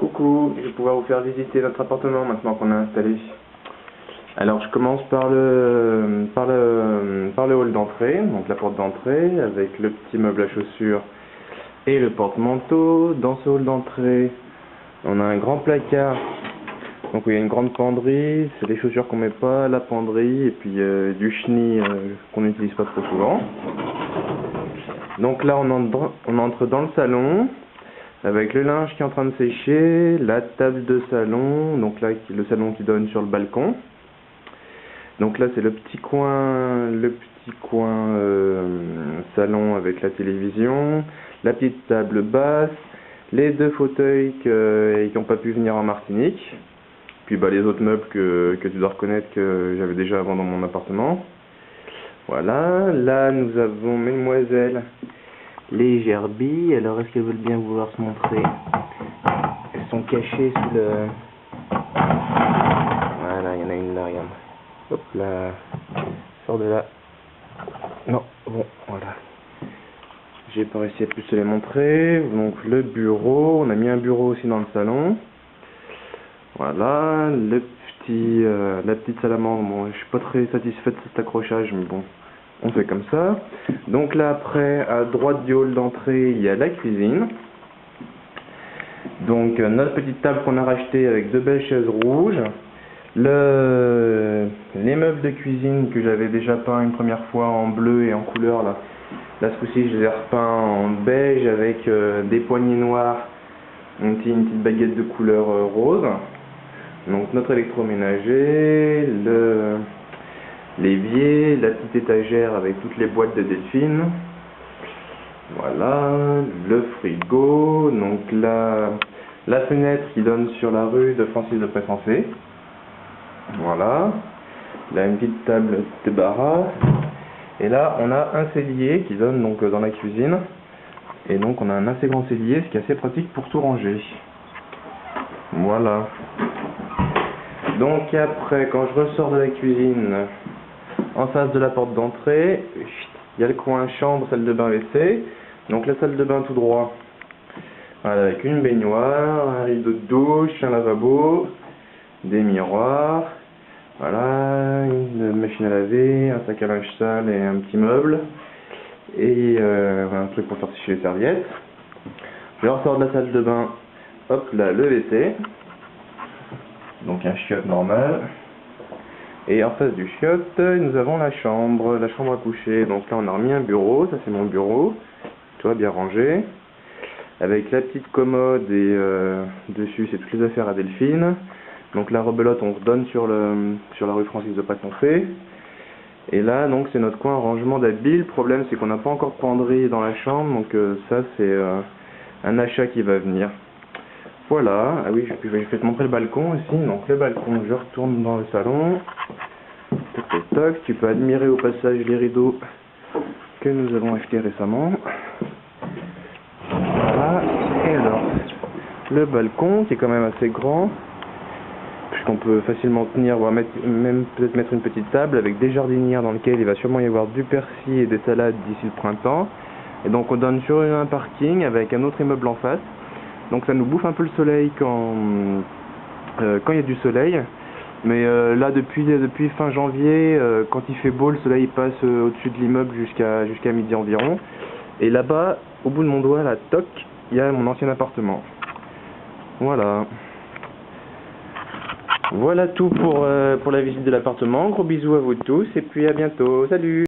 Coucou, je vais pouvoir vous faire visiter notre appartement maintenant qu'on a installé. Alors je commence par le hall d'entrée, donc la porte d'entrée avec le petit meuble à chaussures et le porte-manteau. Dans ce hall d'entrée, on a un grand placard, donc il y a une grande penderie, c'est les chaussures qu'on met pas, la penderie et puis du chenil qu'on n'utilise pas trop souvent. Donc là on entre dans le salon avec le linge qui est en train de sécher, la table de salon, donc là le salon qui donne sur le balcon. Donc là c'est le petit coin salon avec la télévision, la petite table basse, les deux fauteuils qui n'ont pas pu venir en Martinique, puis les autres meubles que tu dois reconnaître que j'avais déjà avant dans mon appartement. Voilà, là nous avons mesdemoiselles les gerbilles. Alors est-ce qu'elles veulent bien vouloir se montrer? Elles sont cachées sous le... Voilà, il y en a une là, regarde. Hop là, sors de là. Non, bon, voilà. J'ai pas réussi à plus te les montrer. Donc le bureau, on a mis un bureau aussi dans le salon. Voilà, la petite salamandre. Bon, je suis pas très satisfait de cet accrochage, mais bon, on fait comme ça. Donc là après, à droite du hall d'entrée, il y a la cuisine. Donc notre petite table qu'on a rachetée avec deux belles chaises rouges. Les meubles de cuisine que j'avais déjà peints une première fois en bleu et en couleur, là ce coup-ci je les ai repeints en beige avec des poignées noires, une petite baguette de couleur rose. Donc notre électroménager, l'évier, la petite étagère avec toutes les boîtes de Delphine. Voilà, le frigo, donc la fenêtre qui donne sur la rue de Francis de Pressensé. Voilà, là une petite table de débarras. Et là on a un cellier qui donne donc dans la cuisine. Et donc on a un assez grand cellier, ce qui est assez pratique pour tout ranger. Voilà. Donc après, quand je ressors de la cuisine, en face de la porte d'entrée, il y a le coin chambre, salle de bain, WC. Donc la salle de bain tout droit, voilà, avec une baignoire, un rideau de douche, un lavabo, des miroirs, voilà, une machine à laver, un sac à linge sale et un petit meuble, et un truc pour faire sécher les serviettes. Je ressors de la salle de bain, hop là, le WC. Donc un chiotte normal. Et en face du chiotte, nous avons la chambre à coucher. Donc là on a remis un bureau, ça c'est mon bureau, toi bien rangé. Avec la petite commode et dessus c'est toutes les affaires à Delphine. Donc la rebelote on redonne sur la rue Francis de Pressensé. Et là donc c'est notre coin rangement d'habits. Le problème c'est qu'on n'a pas encore de penderie dans la chambre, donc ça c'est un achat qui va venir. Voilà, ah oui, je vais te montrer le balcon aussi. Donc le balcon, je retourne dans le salon. Toc, toc, toc. Tu peux admirer au passage les rideaux que nous avons achetés récemment. Voilà, et alors, le balcon qui est quand même assez grand, puisqu'on peut facilement tenir, voire même peut-être mettre une petite table avec des jardinières dans lesquelles il va sûrement y avoir du persil et des salades d'ici le printemps. Et donc on donne sur un parking avec un autre immeuble en face. Donc ça nous bouffe un peu le soleil quand il y a du soleil. Mais là depuis fin janvier, quand il fait beau, le soleil passe au-dessus de l'immeuble jusqu'à midi environ. Et là-bas, au bout de mon doigt, là, toc, il y a mon ancien appartement. Voilà. Voilà tout pour la visite de l'appartement. Gros bisous à vous tous et puis à bientôt. Salut!